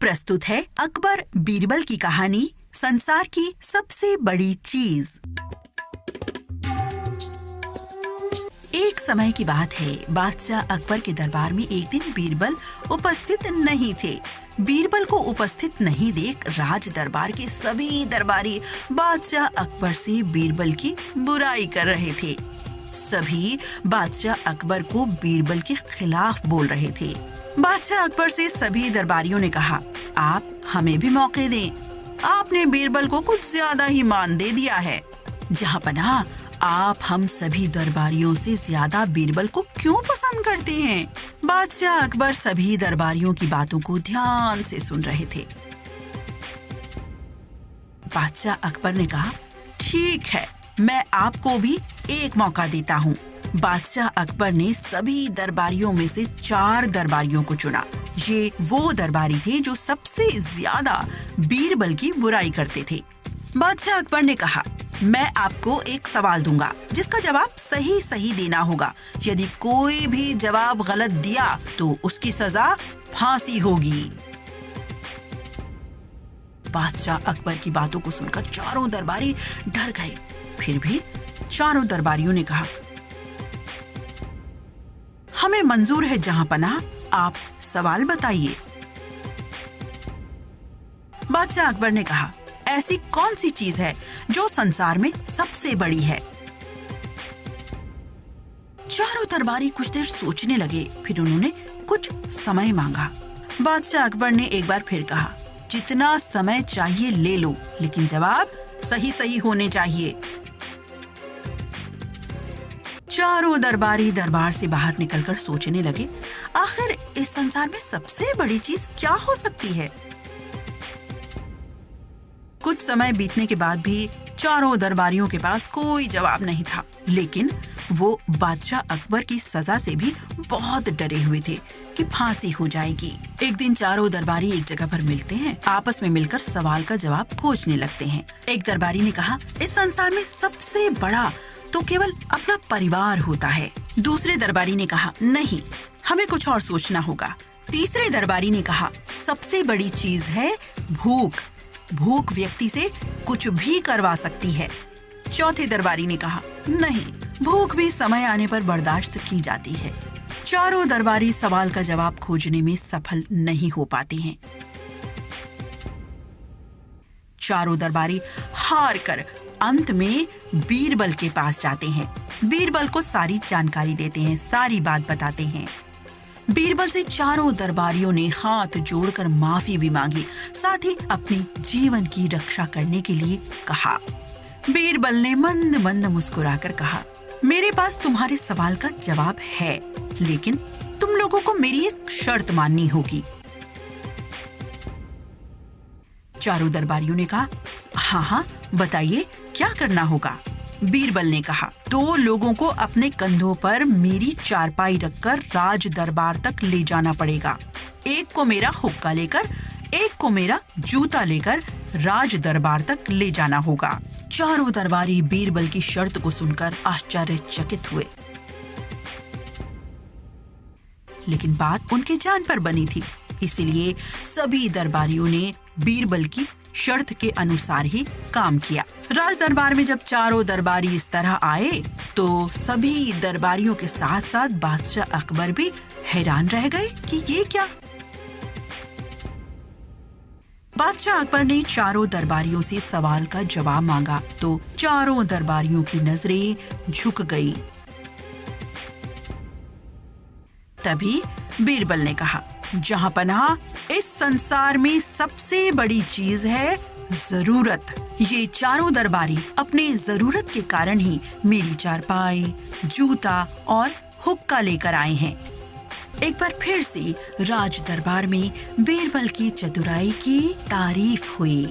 प्रस्तुत है अकबर बीरबल की कहानी संसार की सबसे बड़ी चीज। एक समय की बात है, बादशाह अकबर के दरबार में एक दिन बीरबल उपस्थित नहीं थे। बीरबल को उपस्थित नहीं देख राज दरबार के सभी दरबारी बादशाह अकबर से बीरबल की बुराई कर रहे थे। सभी बादशाह अकबर को बीरबल के खिलाफ बोल रहे थे। बादशाह अकबर से सभी दरबारियों ने कहा, आप हमें भी मौके दें। आपने बीरबल को कुछ ज्यादा ही मान दे दिया है। जहां पनाह, आप हम सभी दरबारियों से ज्यादा बीरबल को क्यों पसंद करते हैं? बादशाह अकबर सभी दरबारियों की बातों को ध्यान से सुन रहे थे। बादशाह अकबर ने कहा, ठीक है, मैं आपको भी एक मौका देता हूँ। बादशाह अकबर ने सभी दरबारियों में से 4 दरबारियों को चुना। ये वो दरबारी थे जो सबसे ज्यादा बीरबल की बुराई करते थे। बादशाह अकबर ने कहा, मैं आपको एक सवाल दूंगा जिसका जवाब सही सही देना होगा। यदि कोई भी जवाब गलत दिया तो उसकी सजा फांसी होगी। बादशाह अकबर की बातों को सुनकर चारों दरबारी डर गए। फिर भी चारों दरबारियों ने कहा, हमें मंजूर है जहां पनाह, आप सवाल बताइए। बादशाह अकबर ने कहा, ऐसी कौन सी चीज है जो संसार में सबसे बड़ी है? चारों दरबारी कुछ देर सोचने लगे। फिर उन्होंने कुछ समय मांगा। बादशाह अकबर ने एक बार फिर कहा, जितना समय चाहिए ले लो, लेकिन जवाब सही सही होने चाहिए। चारों दरबारी दरबार से बाहर निकलकर सोचने लगे, आखिर इस संसार में सबसे बड़ी चीज क्या हो सकती है? कुछ समय बीतने के बाद भी चारों दरबारियों के पास कोई जवाब नहीं था, लेकिन वो बादशाह अकबर की सजा से भी बहुत डरे हुए थे कि फांसी हो जाएगी। एक दिन चारों दरबारी एक जगह पर मिलते हैं। आपस में मिलकर सवाल का जवाब खोजने लगते हैं। एक दरबारी ने कहा, इस संसार में सबसे बड़ा तो केवल अपना परिवार होता है। दूसरे दरबारी ने कहा, नहीं, हमें कुछ और सोचना होगा। तीसरे दरबारी ने कहा, सबसे बड़ी चीज है भूख। भूख व्यक्ति से कुछ भी करवा सकती है। चौथे दरबारी ने कहा, नहीं, भूख भी समय आने पर बर्दाश्त की जाती है। चारों दरबारी सवाल का जवाब खोजने में सफल नहीं हो पाते हैं। चारों दरबारी हार कर अंत में बीरबल के पास जाते हैं। बीरबल को सारी जानकारी देते हैं, सारी बात बताते हैं। बीरबल से चारों दरबारियों ने हाथ जोड़कर माफी भी मांगी, साथ ही अपने जीवन की रक्षा करने के लिए कहा। बीरबल ने मंद मंद मुस्कुराकर कहा, मेरे पास तुम्हारे सवाल का जवाब है, लेकिन तुम लोगों को मेरी एक शर्त माननी होगी। चारों दरबारियों ने कहा, हाँ हाँ, बताइए क्या करना होगा? बीरबल ने कहा, 2 लोगों को अपने कंधों पर मेरी चारपाई रखकर राज दरबार तक ले जाना पड़ेगा। एक को मेरा हुक्का लेकर, एक को मेरा जूता लेकर राज दरबार तक ले जाना होगा। चारों दरबारी बीरबल की शर्त को सुनकर आश्चर्यचकित हुए, लेकिन बात उनके जान पर बनी थी, इसीलिए सभी दरबारियों ने बीरबल की शर्त के अनुसार ही काम किया। राज दरबार में जब चारों दरबारी इस तरह आए तो सभी दरबारियों के साथ साथ बादशाह अकबर भी हैरान रह गए कि ये क्या। बादशाह अकबर ने चारों दरबारियों से सवाल का जवाब मांगा तो चारों दरबारियों की नजरें झुक गई। तभी बीरबल ने कहा, जहां पनाह, इस संसार में सबसे बड़ी चीज है जरूरत। ये चारों दरबारी अपने जरूरत के कारण ही मेरी चारपाई, जूता और हुक्का लेकर आए हैं। एक बार फिर से राज दरबार में बीरबल की चतुराई की तारीफ हुई।